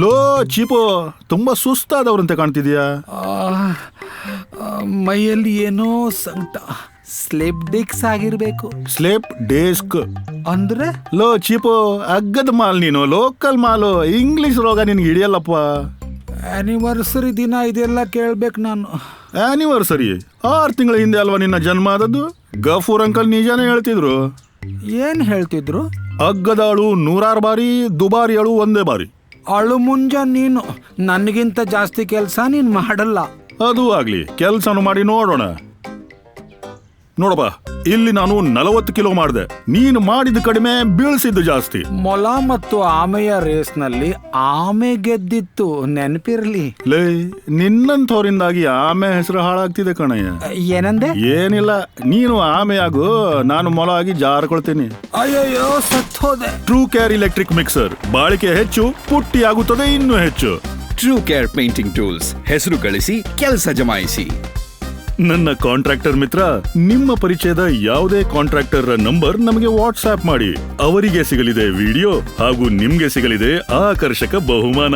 Low ಚೀಪೋ, ತುಂಬಾ ಸುಸ್ತಾದವ್ರಂತೆ ಕಾಣ್ತಿದ್ಯಾ. ಮೈಯಲ್ಲಿ ಏನೋ ಸಂಕಟ. ಸ್ಲಿಪ್ ಡಿಕ್ಸ್ ಆಗಿರ್ಬೇಕು. ಸ್ಲೇಪ್ ಡೇಸ್ಕ್ ಅಂದ್ರೆ ಲೋ ಚೀಪೋ, ಅಗ್ಗದ ಮಾಲ್ ನೀನು, ಲೋಕಲ್ ಮಾಲು. ಇಂಗ್ಲಿಷ್ ರೋಗ ನಿನ್ಗೆ ಹಿಡಿಯಲ್ಲಪ್ಪ. ಆನಿವರ್ಸರಿ ದಿನ ಇದೆಲ್ಲ ಕೇಳ್ಬೇಕು ನಾನು. ಆನಿವರ್ಸರಿ 6 ತಿಂಗಳ ಹಿಂದೆ ಅಲ್ವಾ ನಿನ್ನ ಜನ್ಮ ಆದದ್ದು? ಗಫೂರ್ ಅಂಕಲ್ ನಿಜಾನೇ ಹೇಳ್ತಿದ್ರು. ಏನ್ ಹೇಳ್ತಿದ್ರು? ಅಗ್ಗದಾಳು 100 ಬಾರಿ, ದುಬಾರಿಯಾಳು 1 ಬಾರಿ. ಅಳು ಮುಂಜ ನೀನು ನನಗಿಂತ ಜಾಸ್ತಿ ಕೆಲಸ ನೀನ್ ಮಾಡಲ್ಲ. ಅದು ಆಗ್ಲಿ, ಕೆಲ್ಸನು ಮಾಡಿ ನೋಡೋಣ. ನೋಡಪ್ಪ, ಇಲ್ಲಿ ನಾನು 40 ಕಿಲೋ ಮಾಡಿದೆ. ನೀನು ಮಾಡಿದ ಕಡಿಮೆ, ಬೀಳ್ಸಿದ್ದು ಜಾಸ್ತಿ. ಮೊಲ ಮತ್ತು ಆಮೆಯ ರೇಸ್ನಲ್ಲಿ ಆಮೆ ಗೆದ್ದಿತ್ತು, ನೆನಪಿರ್ಲಿ. ಲೇ, ನಿನ್ನಂಥವ್ರಿಂದಾಗಿ ಆಮೆ ಹೆಸರು ಹಾಳಾಗ್ತಿದೆ ಕಣಯ್ಯ. ಏನಂದೆ? ಏನಿಲ್ಲ, ನೀನು ಆಮೆ ಆಗು, ನಾನು ಮೊಲ ಆಗಿ ಜಾರ್ಕೊಳ್ತೀನಿ. ಅಯ್ಯಯ್ಯೋ, ಸತ್ತೋದೆ. TruCare ಎಲೆಕ್ಟ್ರಿಕ್ ಮಿಕ್ಸರ್, ಬಾಳಿಕೆ ಹೆಚ್ಚು, ಪುಟ್ಟಿ ಆಗುತ್ತದೆ ಇನ್ನೂ ಹೆಚ್ಚು. TruCare ಪೇಂಟಿಂಗ್ ಟೂಲ್ಸ್, ಹೆಸರು ಗಳಿಸಿ, ಕೆಲಸ ಜಮಾಯಿಸಿ. ನನ್ನ ಕಾಂಟ್ರಾಕ್ಟರ್ ಮಿತ್ರ, ನಿಮ್ಮ ಪರಿಚಯದ ಯಾವುದೇ ಕಾಂಟ್ರಾಕ್ಟರ್ ನಂಬರ್ ನಮಗೆ ವಾಟ್ಸ್ಆಪ್ ಮಾಡಿ. ಅವರಿಗೆ ಸಿಗಲಿದೆ ವಿಡಿಯೋ ಹಾಗೂ ನಿಮ್ಗೆ ಸಿಗಲಿದೆ ಆಕರ್ಷಕ ಬಹುಮಾನ.